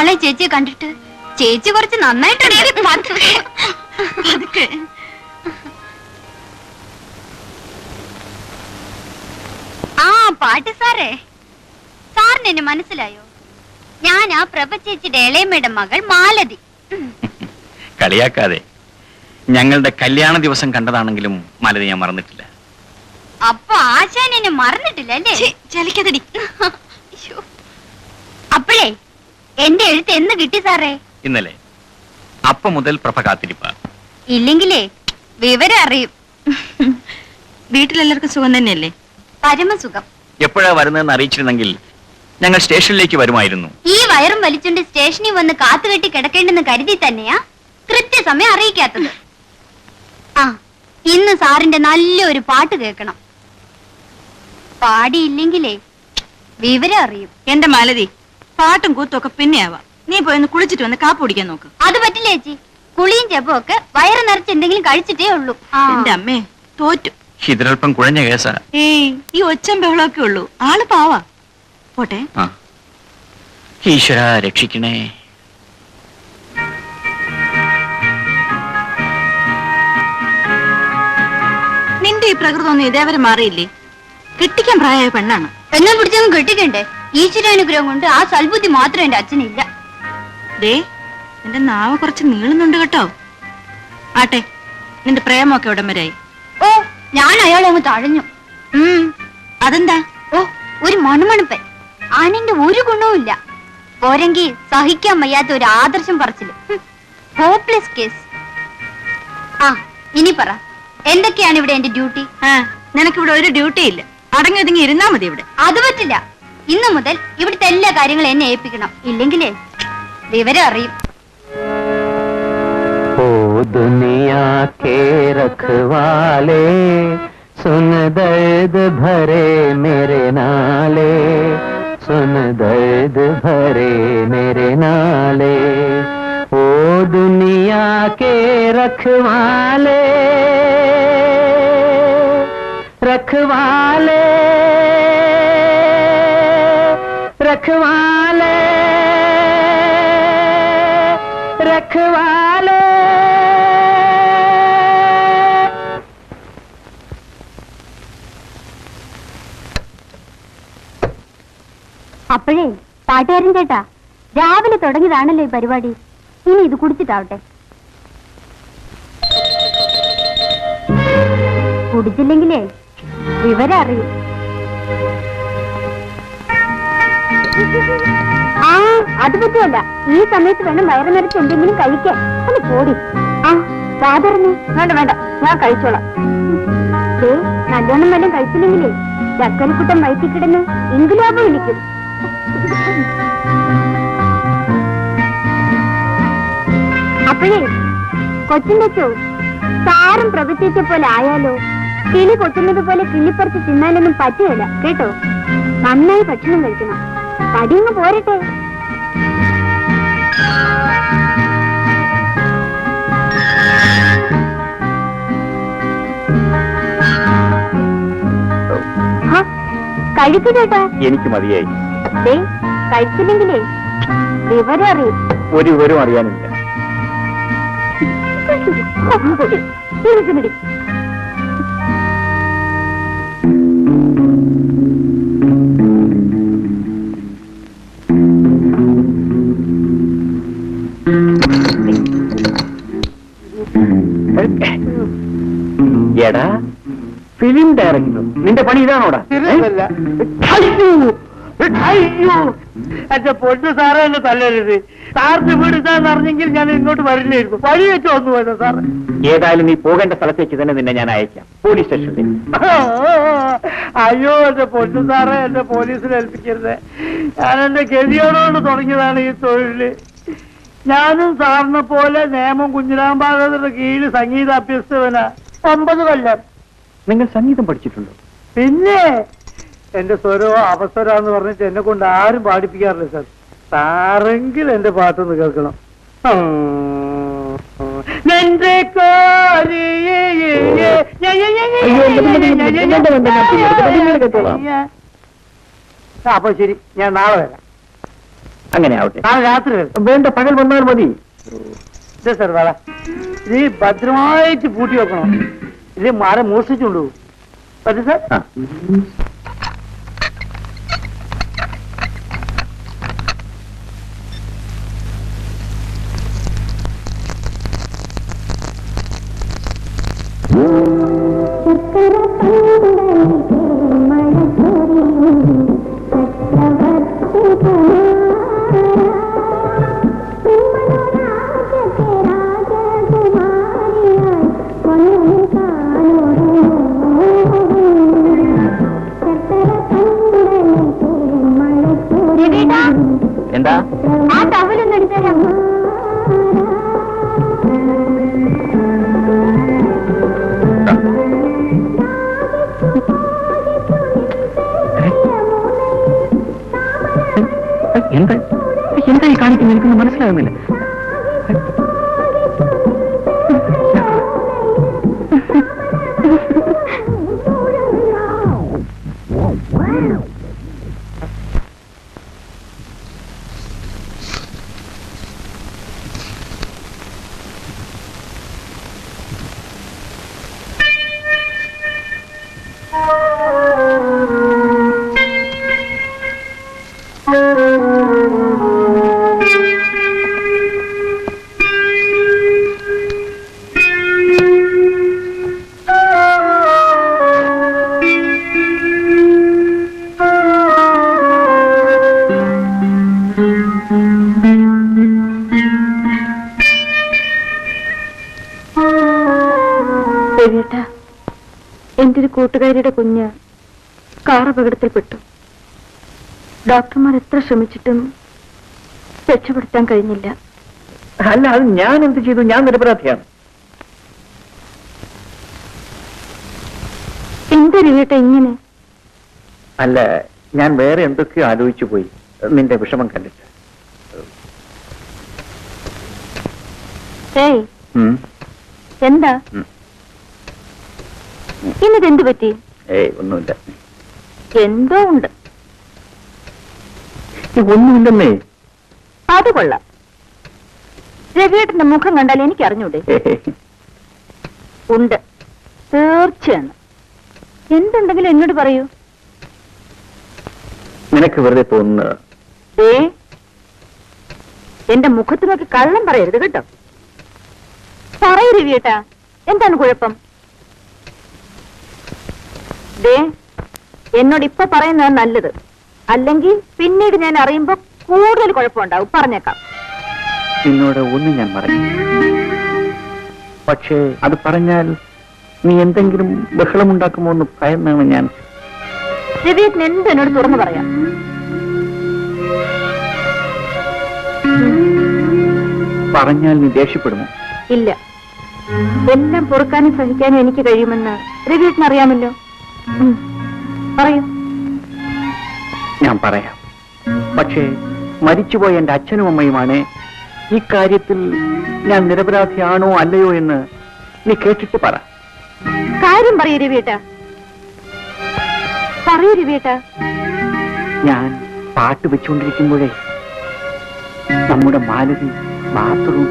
ഇന്നാളെ ചേച്ചിയെ കണ്ടിട്ട് ചേച്ചി കുറച്ച് നന്നായിട്ടുണ്ട്. ആ പാട്ട് സാറേ, സാറിന് എന്നെ മനസ്സിലായോ? ഞാൻ ആ പ്രഭ ചേച്ചിയുടെ ഇളയമ്മയുടെ മകൾ മാലതി. കളിയാക്കാതെ, ഞങ്ങളുടെ കല്യാണ ദിവസം കണ്ടതാണെങ്കിലും മാലതി ഞാൻ മറന്നിട്ടില്ല. അപ്പൊ ആശാൻ എന്നെ മറന്നിട്ടില്ല അല്ലേ? ചലിക്കതടി. അപ്പോഴേ എന്റെ എഴുത്ത് എന്ന് കിട്ടി സാറേ? ഇന്നലെ. അപ്പൊ മുതൽ പ്രഭ കാത്തിരിപ്പ. ഇല്ലെങ്കിലേ വിവരം അറിയും. വീട്ടിലെല്ലാവർക്കും സുഖം തന്നെയല്ലേ? പരമസുഖം. എപ്പോഴാ വരുന്നതെന്ന് അറിയിച്ചിരുന്നെങ്കിൽ ഞങ്ങൾ സ്റ്റേഷനിലേക്ക് വരുമായിരുന്നു. ഈ വയറും വലിച്ചുകൊണ്ട് സ്റ്റേഷനിൽ വന്ന് കാത്തുകെട്ടി കിടക്കേണ്ടെന്ന് കരുതി തന്നെയാ കൃത്യസമയം അറിയിക്കാത്തത്. ആ, ഇന്ന് സാറിന്റെ നല്ലൊരു പാട്ട് കേൾക്കണം. പാടിയില്ലെങ്കിലേ വിവരം അറിയും. എന്റെ മാലതി, പാട്ടും കൂത്തും ഒക്കെ പിന്നെ ആവാം. നീ പോയി കുളിച്ചിട്ട് വന്ന് കാപ്പ് കുടിക്കാൻ നോക്ക്. അത് പറ്റില്ല ചേച്ചി. കുളിയും ചെപ്പും ഒക്കെ വയറ് നിറച്ച് എന്തെങ്കിലും കഴിച്ചിട്ടേ ഉള്ളൂ. എന്റെ അമ്മേ, തോറ്റു. ഇതിലൽപ്പം കുഴഞ്ഞ കേസാ. ഏയ്, ഈ ഒച്ചം ബഹളമൊക്കെ ഉള്ളൂ. ആള് പാവാ. പോട്ടെ. ഈശ്വര രക്ഷിക്കണേ. നിന്റെ ഈ പ്രകൃതം ഒന്നും ഇതേവരെ മാറിയില്ലേ? കെട്ടിക്കാൻ പ്രായമായ പെണ്ണാണ്. എന്നെ പിടിച്ചൊന്നും കെട്ടിക്കണ്ടേ? ഈശ്വരാനുഗ്രഹം കൊണ്ട് ആ സൽബുദ്ധി മാത്രം എന്റെ അച്ഛനില്ല. ദേ, എന്റെ നാവ് കുറച്ച് നീളുന്നുണ്ട് കേട്ടോ. ആട്ടെ, നിന്റെ പ്രേമൊക്കെ എവിടം വരെയായി? ഓ, ഞാൻ അയാളെ അങ്ങ് തഴഞ്ഞു. അതെന്താ? ഓ, ഒരു മണുമണുപ്പൻ. ആനിന്റെ ഒരു ഗുണവുമില്ല. പോരെങ്കിൽ സഹിക്കാൻ വയ്യാത്ത ഒരു ആദർശം പറച്ചില്. Hopeless case. ആ, ഇനി പറ, എന്തൊക്കെയാണ് ഇവിടെ എന്റെ ഡ്യൂട്ടി? നിനക്കിവിടെ ഒരു ഡ്യൂട്ടി ഇല്ല. അടങ്ങി ഒതുങ്ങി ഇരുന്നാ മതി ഇവിടെ. അത് പറ്റില്ല. ഇന്നു മുതൽ ഇവിടുത്തെ എല്ലാ കാര്യങ്ങളും എന്നെ ഏൽപ്പിക്കണം. ഇല്ലെങ്കിലേ വിവരം അറിയും. ओ दुनिया के रखवाले, सुन दर्द भरे मेरे नाले, सुन दर्द भरे मेरे नाले। ओ दुनिया के रखवाले, रखवाले, रखवाले, रखवाले। അപ്പോഴേ പാട്ടുകാരൻ ചേട്ടാ, രാവിലെ തുടങ്ങിയതാണല്ലോ ഈ പരിപാടി. ഇനി ഇത് കുടിച്ചിട്ടാവട്ടെ. കുടിച്ചില്ലെങ്കിലേ വിവരം അറിയും. ആ, അത് പറ്റുമല്ല. ഈ സമയത്ത് വേണം വയറ് നിറച്ച് എന്തെങ്കിലും കഴിക്കാൻ. ഒന്ന് പോടി. ആ, വാതറഞ്ഞു. വേണ്ട വേണ്ട, ഞാൻ കഴിച്ചോളാം. നല്ലോണം വല്ലതും കഴിച്ചില്ലെങ്കിലേ ചക്കരക്കുട്ടൻ വയറ്റിൽ കിടന്ന് ഇൻകുലാബ് വിളിക്കും. അപ്പോഴേ കൊച്ചിന്റെ ചോ, സാറും പ്രവചിച്ച പോലെ ആയാലോ? കിളി കൊത്തുന്നത് പോലെ കിള്ളിപ്പറിച്ച് തിന്നാനൊന്നും പറ്റുകയില്ല കേട്ടോ. നന്നായി ഭക്ഷണം കഴിക്കണം. തടിയൊന്ന് പോരട്ടെ. കഴിക്കു ചേട്ടാ. എനിക്ക് മതിയായി. കഴിച്ചില്ലെങ്കിലേ വിവരം അറിയും. ഒരു വിവരം അറിയാനില്ല. എടാ, ഫിലിം ഡയറക്ടർ, നിന്റെ പണി ഇതാണോടാ? എന്റെ പൊന്നു സാറേ, എന്നെ തല്ലരുത്. സാറിന് വീട് ഇതാന്ന് അറിഞ്ഞെങ്കിൽ ഞാൻ ഇങ്ങോട്ട് വരില്ലായിരുന്നു. വഴി വെച്ച് വന്നു പോയത് സാറ്. ഏതായാലും നീ പോകേണ്ട സ്ഥലത്തേക്ക് തന്നെ നിന്നെ ഞാൻ അയക്കാം, പോലീസ് സ്റ്റേഷനിൽ. അയ്യോ, എന്റെ പൊന്നു സാറേ, എന്നെ പോലീസിൽ ഏൽപ്പിക്കരുത്. ഞാൻ എന്റെ ഗതിയോടുകൊണ്ട് തുടങ്ങിയതാണ് ഈ തൊഴില്. ഞാനും സാറിനെ പോലെ നേമം കുഞ്ഞിരാമ്പാകരുടെ കീഴിൽ സംഗീത അഭ്യസിച്ചവനാ. 9 കൊല്ലം. നിങ്ങൾ സംഗീതം പഠിച്ചിട്ടുണ്ടോ? പിന്നെ എന്റെ സ്വരോ അവസരാന്ന് പറഞ്ഞിട്ട് എന്നെ കൊണ്ട് ആരും പാടിപ്പിക്കാറില്ല സാർ. സാറെങ്കിൽ എന്റെ പാട്ടൊന്ന് കേൾക്കണം. അപ്പൊ ശരി, ഞാൻ നാളെ വരാം. അങ്ങനെ ആവട്ടെ. നാളെ രാത്രി വേണ്ട, പകൽ വന്നാൽ മതി. ഇതേ സാർ വേള ഇത് ഭദ്രമായിട്ട് പൂട്ടി വെക്കണം. ഇത് മരം മോഷ്ടിച്ചുകൊണ്ടു പറ്റും സാർ. ആ. എന്താ? ആ ടവലൊന്നും എടുത്തരാം. എന്താ എന്തായി കാണിക്കുന്നത്? എനിക്കൊന്നും മനസ്സിലാകുന്നില്ല. എന്റെ ഒരു കൂട്ടുകാരിയുടെ കുഞ്ഞ് കാർ അപകടത്തിൽപ്പെട്ടു. ഡോക്ടർമാർ എത്ര ശ്രമിച്ചിട്ടും രക്ഷപ്പെടുത്താൻ കഴിഞ്ഞില്ല. അല്ല, അത് ഞാൻ എന്ത് ചെയ്തു? ഞാൻ നിരപരാധിയാണ്. എന്താ രവിയേട്ട ഇങ്ങനെ? അല്ല, ഞാൻ വേറെ എന്തൊക്കെയോ ആലോചിച്ചു പോയി നിന്റെ വിഷമം കണ്ടിട്ട്. ഏയ് ഉം. എന്താ ഉം. ഇന്നിതെന്ത് പറ്റി? ഏയ് ഒന്നുമില്ല. എന്തോ ഉണ്ട്. ഒന്നുമില്ലെന്നേ. അത് കൊള്ളാം. രവിയേട്ടന്റെ മുഖം കണ്ടാൽ എനിക്ക് അറിഞ്ഞൂടെ? ഉണ്ട്, തീർച്ചയാണ്. എന്തുണ്ടെങ്കിലും എന്നോട് പറയൂ. നിനക്ക് വെറുതെ തോന്നുന്നത്. ഏ, എന്റെ മുഖത്ത് നോക്കി കള്ളം പറയരുത് കേട്ടോ. പറയൂ രവിയേട്ടാ, എന്താണ് കുഴപ്പം? ദേ, എന്നോട് ഇപ്പൊ പറയുന്നതാണ് നല്ലത്. അല്ലെങ്കിൽ പിന്നീട് ഞാൻ അറിയുമ്പോ കൂടുതൽ കുഴപ്പമുണ്ടാവും. പറഞ്ഞേക്കാം. നിന്നോട് ഒന്നും ഞാൻ പറഞ്ഞു, പക്ഷേ അത് പറഞ്ഞാൽ നീ എന്തെങ്കിലും ബഹളമുണ്ടാക്കുമോ എന്ന് ഭയന്നാണ് ഞാൻ. രവിയേട്ടൻ എന്ത് എന്നോട് തുറന്നു പറയാം. പറഞ്ഞാൽ നീ ദേഷ്യപ്പെടുമോ? ഇല്ല, എല്ലാം പൊറുക്കാനും സഹിക്കാനും എനിക്ക് കഴിയുമെന്ന് രവിയേട്ടൻ അറിയാമല്ലോ. പറയൂ. ഞാൻ പറയാം, പക്ഷേ മരിച്ചുപോയ എന്റെ അച്ഛനും അമ്മയുമാണ് ഈ കാര്യത്തിൽ ഞാൻ നിരപരാധിയാണോ അല്ലയോ എന്ന് നീ കേട്ടിട്ട് പറ. കാര്യം പറയൂ രവിയേട്ടാ, പറയൂ രവിയേട്ടാ. ഞാൻ പാട്ട് വെച്ചുകൊണ്ടിരിക്കുമ്പോഴേ നമ്മുടെ മാലതി ബാത്റൂം